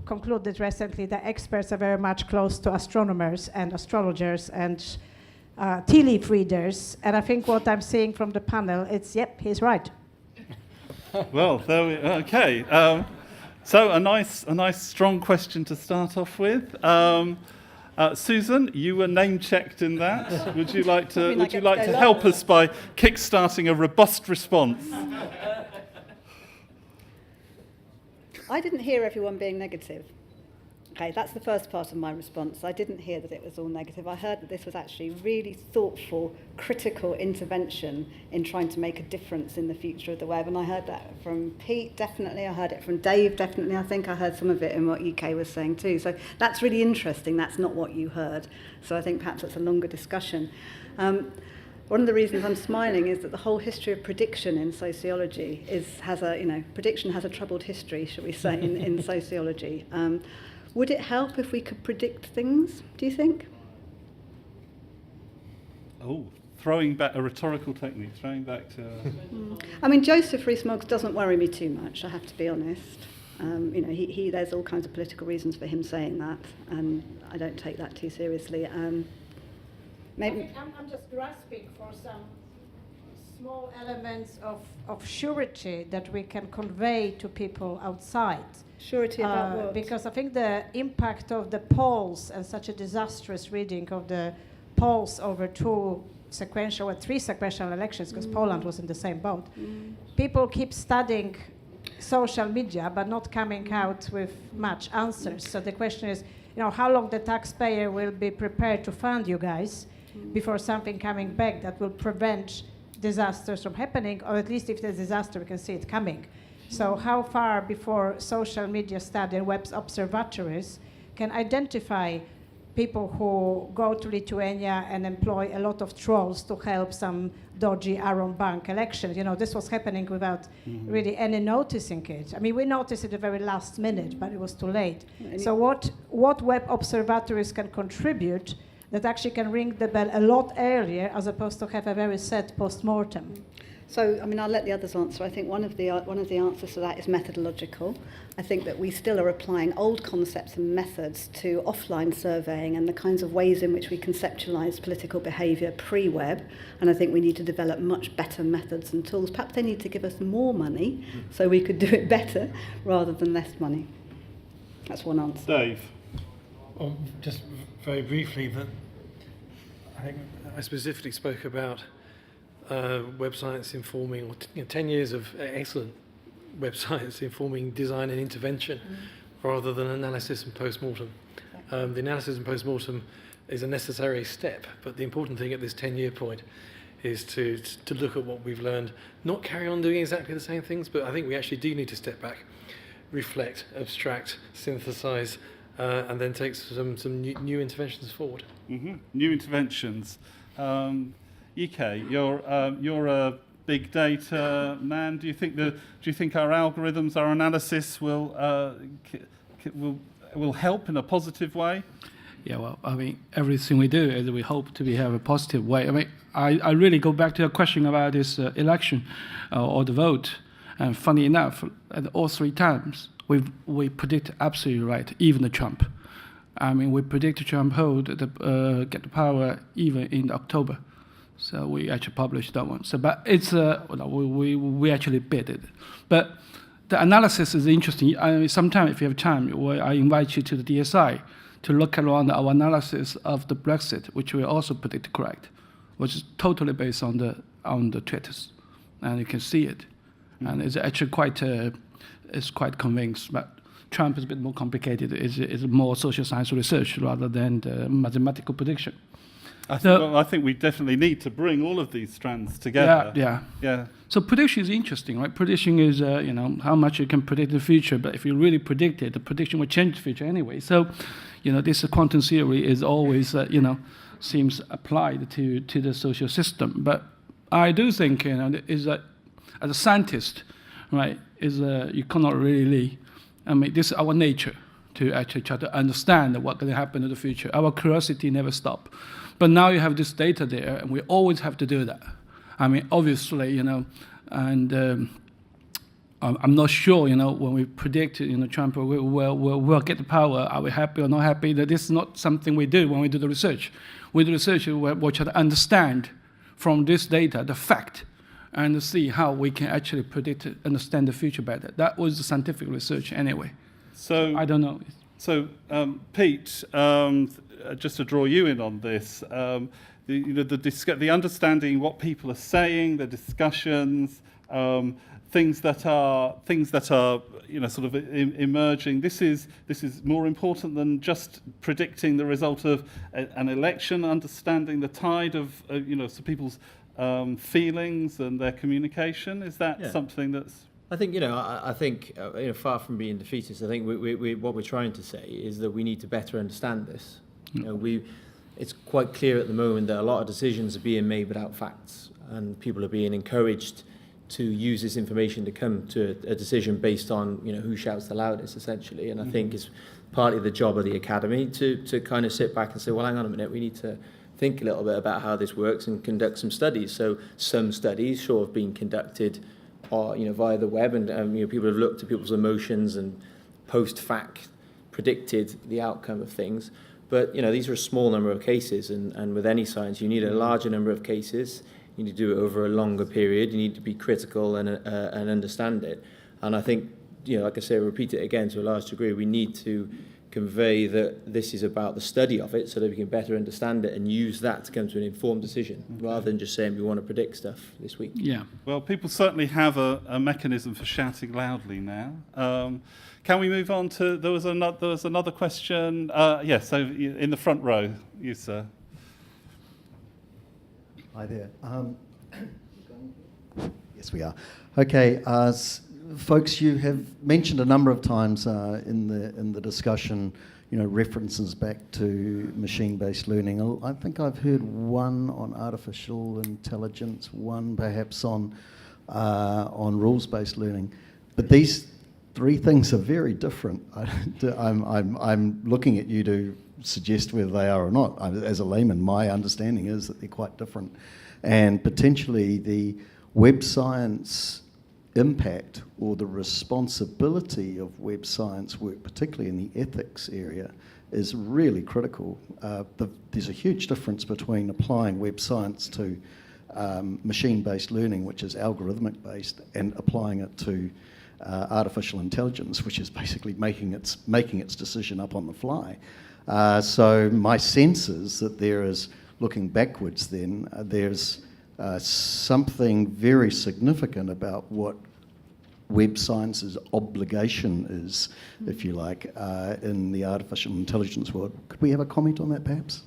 concluded recently that experts are very much close to astronomers and astrologers and tea leaf readers. And I think what I'm seeing from the panel, it's, yep, he's right. Well, okay. So a nice, strong question to start off with. Susan, you were name-checked in that. Would you like to? Would you like to help us by kick-starting a robust response? I didn't hear everyone being negative. Okay, that's the first part of my response. I didn't hear that it was all negative. I heard that this was actually really thoughtful, critical intervention in trying to make a difference in the future of the web. And I heard that from Pete, definitely. I heard it from Dave, definitely. I think I heard some of it in what Yi-Ke was saying too. So that's really interesting. That's not what you heard. So I think perhaps it's a longer discussion. One of the reasons I'm smiling is that the whole history of prediction in sociology prediction has a troubled history, shall we say, in sociology. Would it help if we could predict things, do you think? Oh, throwing back a rhetorical technique, throwing back to... I mean, Joseph Rees-Mogg doesn't worry me too much, I have to be honest. There's all kinds of political reasons for him saying that, and I don't take that too seriously. Maybe I'm just grasping for some small elements of surety that we can convey to people outside. Surety about what? Because I think the impact of the polls and such a disastrous reading of the polls over three sequential elections, because Poland was in the same boat. People keep studying social media but not coming out with much answers. So the question is, how long the taxpayer will be prepared to fund you guys before something coming back that will prevent disasters from happening, or at least if there's a disaster, we can see it coming. So how far before social media study and web observatories can identify people who go to Lithuania and employ a lot of trolls to help some dodgy Aaron Bank elections? This was happening without really any noticing it. I mean, we noticed it at the very last minute, but it was too late. So what web observatories can contribute that actually can ring the bell a lot earlier, as opposed to have a very sad post-mortem? So, I'll let the others answer. I think one of the answers to that is methodological. I think that we still are applying old concepts and methods to offline surveying and the kinds of ways in which we conceptualize political behaviour pre-web, and I think we need to develop much better methods and tools. Perhaps they need to give us more money so we could do it better rather than less money. That's one answer. Dave? Well, just very briefly, that I think I specifically spoke about web science informing, 10 years of excellent web science informing design and intervention rather than analysis and post-mortem. The analysis and post-mortem is a necessary step, but the important thing at this 10-year point is to look at what we've learned, not carry on doing exactly the same things, but I think we actually do need to step back, reflect, abstract, synthesize, and then take some new interventions forward. New interventions. Yi-Ke, you're a big data man. Do you think our algorithms, our analysis will will help in a positive way? Yeah, well, I mean, everything we do is we hope to have a positive way. I mean, I really go back to your question about this election or the vote. And funny enough, at all 3 times, we predict absolutely right, even the Trump. I mean, we predict Trump get the power even in October. So we actually published that one. So, but it's we actually bid it. But the analysis is interesting. Sometime, if you have time, I invite you to the DSI to look around our analysis of the Brexit, which we also predict correct, which is totally based on the tweets, and you can see it, and it's actually quite convinced. But Trump is a bit more complicated. It's more social science research rather than the mathematical prediction. I think we definitely need to bring all of these strands together. Yeah. So prediction is interesting, right? Prediction is, how much you can predict the future. But if you really predict it, the prediction will change the future anyway. So, this quantum theory is always, seems applied to the social system. But I do think, is that as a scientist, right, you cannot really, this is our nature to actually try to understand what's going to happen in the future. Our curiosity never stops. But now you have this data there, and we always have to do that. I mean, obviously, and I'm not sure, when we predict, Trump will get the power. Are we happy or not happy? That this is not something we do when we do the research. We do research, we try to understand from this data the fact, and see how we can actually predict, understand the future better. That was the scientific research anyway. So I don't know. So Pete, just to draw you in on this, the understanding what people are saying, the discussions, things that are sort of emerging. This is more important than just predicting the result of an election. Understanding the tide of so people's feelings and their communication. Is that something that's? I think I think far from being defeatist, I think we what we're trying to say is that we need to better understand this. It's quite clear at the moment that a lot of decisions are being made without facts, and people are being encouraged to use this information to come to a decision based on who shouts the loudest, essentially. And I think it's partly the job of the academy to kind of sit back and say, well, hang on a minute, we need to think a little bit about how this works and conduct some studies. So some studies sure have been conducted via the web, and people have looked at people's emotions and post-fact predicted the outcome of things. But these are a small number of cases, and with any science, you need a larger number of cases. You need to do it over a longer period. You need to be critical and understand it. And I think, like I say, repeat it again to a large degree. We need to convey that this is about the study of it, so that we can better understand it and use that to come to an informed decision, rather than just saying we want to predict stuff this week. Yeah. Well, people certainly have a mechanism for shouting loudly now. Can we move on to? There was another question. Yes, so in the front row, you sir. Hi there. Yes, we are. Okay, folks, you have mentioned a number of times in the discussion, references back to machine-based learning. I think I've heard one on artificial intelligence, one perhaps on rules-based learning, but these 3 things are very different. I'm looking at you to suggest whether they are or not. As a layman, my understanding is that they're quite different, and potentially the web science impact or the responsibility of web science work, particularly in the ethics area, is really critical. There's a huge difference between applying web science to machine-based learning, which is algorithmic-based, and applying it to artificial intelligence, which is basically making its decision up on the fly. So my sense is that there is, looking backwards then, there's something very significant about what web science's obligation is, if you like, in the artificial intelligence world. Could we have a comment on that, perhaps?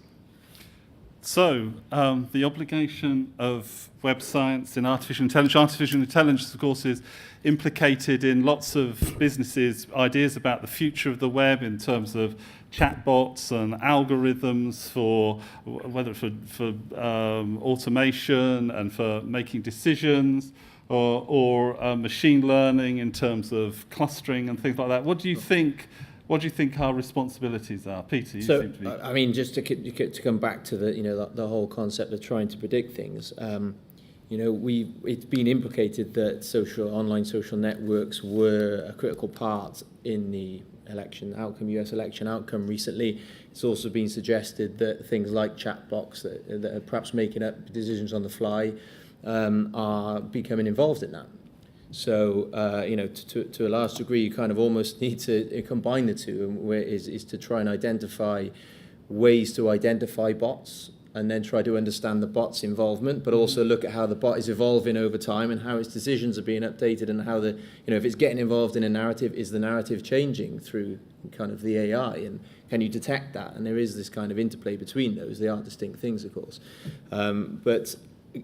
So, the obligation of web science in artificial intelligence, of course, is implicated in lots of businesses' ideas about the future of the web in terms of chatbots and algorithms for whether for automation and for making decisions, or machine learning in terms of clustering and things like that. What do you think what do you think our responsibilities are? Peter, you So, seem to be... I mean, just to come back to the whole concept of trying to predict things, it's been implicated that online social networks were a critical part in the US election outcome recently. It's also been suggested that things like chatbots that are perhaps making up decisions on the fly are becoming involved in that. So, to a large degree, you kind of almost need to combine the two, is to try and identify ways to identify bots and then try to understand the bot's involvement, but also look at how the bot is evolving over time and how its decisions are being updated and how if it's getting involved in a narrative, is the narrative changing through kind of the AI, and can you detect that? And there is this kind of interplay between those. They are distinct things, of course. But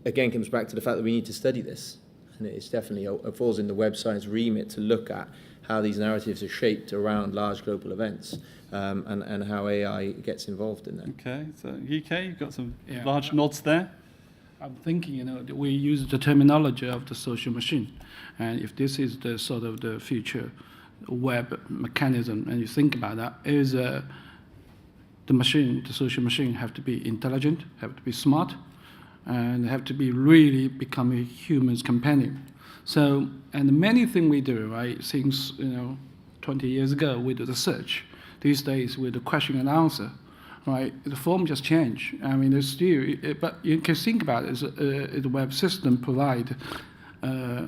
again, comes back to the fact that we need to study this. And it's definitely falls in the web science remit to look at how these narratives are shaped around large global events, and how AI gets involved in that. Okay, so Yi-Ke, you've got some large nods there. I'm thinking, we use the terminology of the social machine, and if this is the sort of the future web mechanism, and you think about that, is the social machine have to be intelligent, have to be smart, and have to be really become a human's companion. So, and many things we do, right, since 20 years ago, we do the search. These days, with the question and answer, right, the form just changed. I mean, there's still, but you can think about it as the web system provide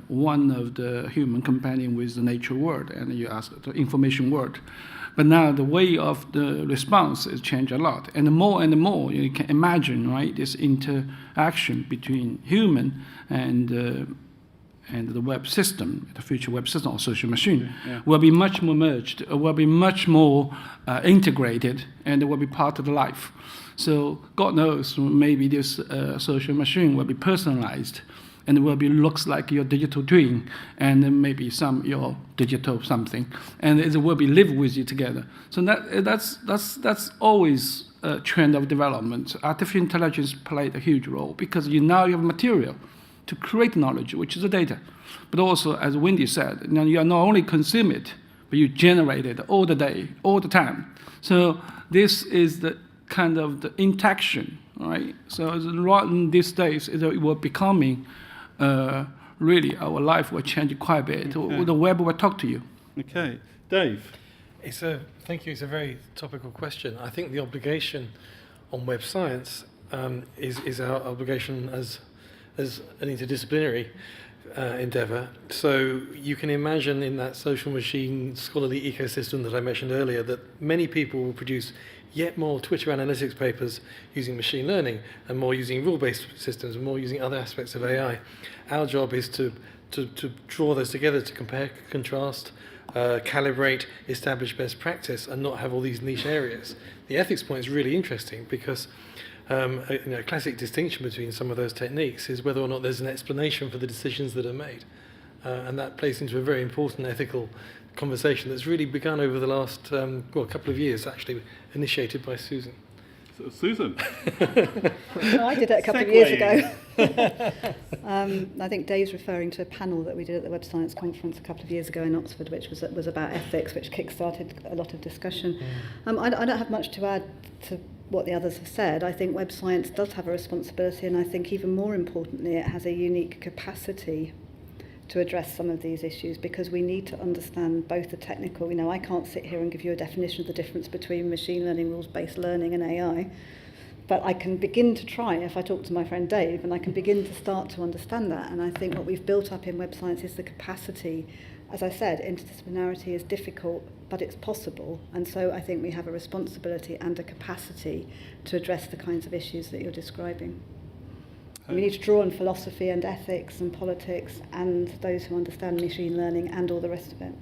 one of the human companion with the nature word, and you ask the information word. But now the way of the response has changed a lot. And the more you can imagine, right, this interaction between human and the web system, the future web system or social machine, will be much more merged, will be much more integrated, and it will be part of the life. So God knows, maybe this social machine will be personalized, and it will be looks like your digital twin, and then maybe your digital something, and it will be live with you together. So that's always a trend of development. Artificial intelligence played a huge role because now you have material to create knowledge, which is the data, but also, as Wendy said, you not only consume it, but you generate it all the day, all the time. So this is the kind of the interaction, right? So in these days, it will becoming. Really, our life will change quite a bit. Okay. The web will talk to you. Okay, Dave. Thank you. It's a very topical question. I think the obligation on web science is our obligation as an interdisciplinary endeavor. So you can imagine in that social machine scholarly ecosystem that I mentioned earlier that many people will produce yet more Twitter analytics papers using machine learning and more using rule-based systems and more using other aspects of AI. Our job is to draw those together, to compare, contrast, calibrate, establish best practice, and not have all these niche areas. The ethics point is really interesting because a classic distinction between some of those techniques is whether or not there's an explanation for the decisions that are made. And that plays into a very important ethical conversation that's really begun over the last couple of years, actually, initiated by Susan. So, Susan? I did it a couple of years ago. I think Dave's referring to a panel that we did at the Web Science Conference a couple of years ago in Oxford, which was about ethics, which kick-started a lot of discussion. I don't have much to add to what the others have said. I think web science does have a responsibility, and I think even more importantly, it has a unique capacity to address some of these issues, because we need to understand both the technical, I can't sit here and give you a definition of the difference between machine learning, rules-based learning and AI, but I can begin to try if I talk to my friend Dave, and I can begin to start to understand that. And I think what we've built up in web science is the capacity. As I said, interdisciplinarity is difficult, but it's possible, and so I think we have a responsibility and a capacity to address the kinds of issues that you're describing. We need to draw on philosophy and ethics and politics and those who understand machine learning and all the rest of it.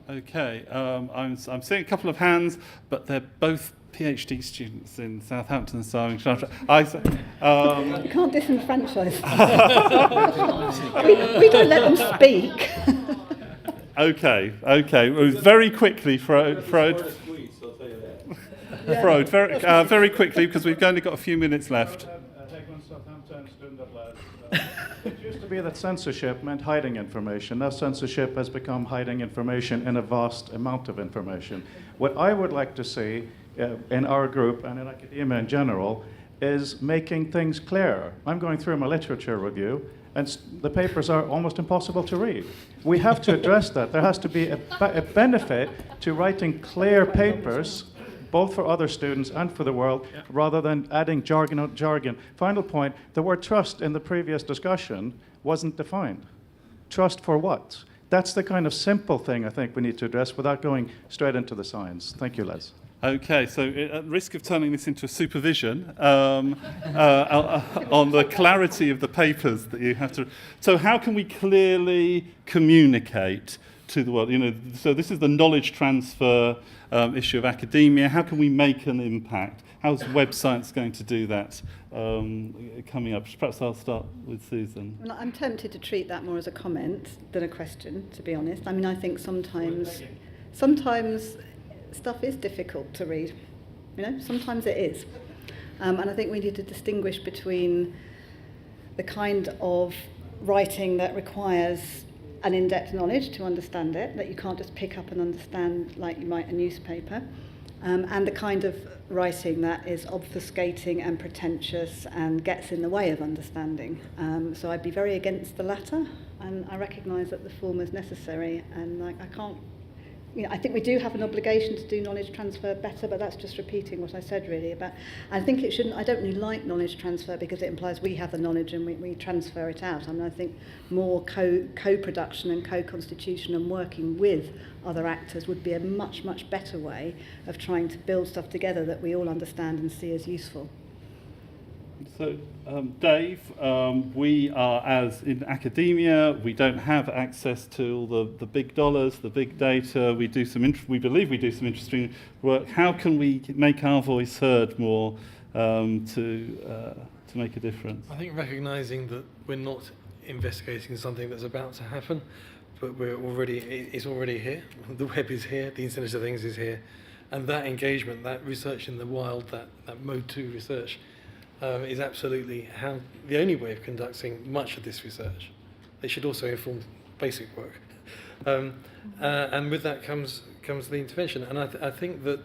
Okay, I'm seeing a couple of hands, but they're both PhD students in Southampton, so I'm trying to... You can't disenfranchise them. we don't let them speak. Okay. Very quickly, Frode, very quickly, because we've only got a few minutes left. Southampton, misunderstood that last. It used to be that censorship meant hiding information. Now censorship has become hiding information in a vast amount of information. What I would like to see in our group and in academia in general is making things clear. I'm going through my literature review, and the papers are almost impossible to read. We have to address that. There has to be a benefit to writing clear papers, both for other students and for the world, rather than adding jargon on jargon. Final point, the word trust in the previous discussion wasn't defined. Trust for what? That's the kind of simple thing I think we need to address without going straight into the science. Thank you, Les. Okay, so at risk of turning this into a supervision on the clarity of the papers that you have to... So how can we clearly communicate to the world? You know, so this is the knowledge transfer issue of academia. How can we make an impact? How's web science going to do that coming up? Perhaps I'll start with Susan. Well, I'm tempted to treat that more as a comment than a question, to be honest. I mean, I think sometimes stuff is difficult to read. You know, sometimes it is. And I think we need to distinguish between the kind of writing that requires an in-depth knowledge to understand it, that you can't just pick up and understand like you might a newspaper, and the kind of writing that is obfuscating and pretentious and gets in the way of understanding. So I'd be very against the latter, and I recognise that the former is necessary, and I can't... You know, I think we do have an obligation to do knowledge transfer better, but that's just repeating what I said really about. I think it shouldn't. I don't really like knowledge transfer because it implies we have the knowledge and we transfer it out. I mean, I think more co-production and co-constitution and working with other actors would be a much better way of trying to build stuff together that we all understand and see as useful. So, Dave, we are, as in academia, we don't have access to all the big dollars, the big data. We believe we do some interesting work. How can we make our voice heard more to make a difference? I think recognising that we're not investigating something that's about to happen, but it's already here. The web is here. The Internet of Things is here, and that engagement, that research in the wild, that mode 2 research. Is absolutely the only way of conducting much of this research. They should also inform basic work, and with that comes the intervention. And I think that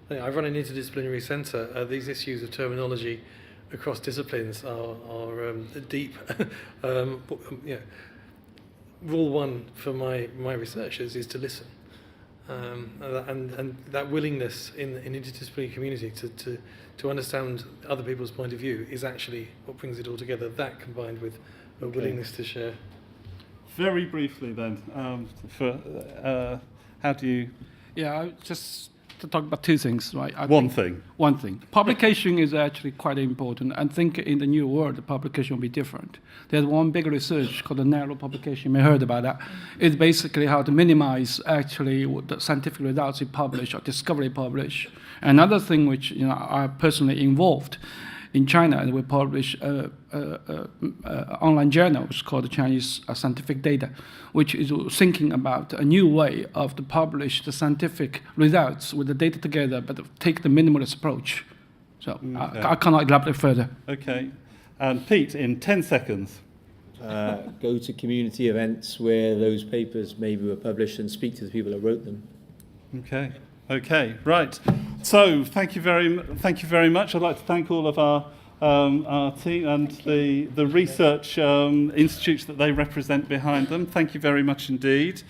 I run an interdisciplinary centre. These issues of terminology across disciplines are deep. Rule one for my researchers is to listen, and that willingness in interdisciplinary community to understand other people's point of view is actually what brings it all together. That combined with a willingness to share. Very briefly then, how do you... Yeah, just to talk about two things, right? One thing. Publication is actually quite important. I think in the new world, the publication will be different. There's one big research called the narrow publication. You may have heard about that. It's basically how to minimize actually the scientific results you publish or discovery publish. Another thing which I'm personally involved in China, and we publish online journals called the Chinese Scientific Data, which is thinking about a new way of to publish the scientific results with the data together, but take the minimalist approach. So I cannot elaborate further. Okay. And Pete, in 10 seconds. Go to community events where those papers maybe were published and speak to the people who wrote them. Okay, right. So thank you very much. I'd like to thank all of our team and the research institutes that they represent behind them. Thank you very much indeed.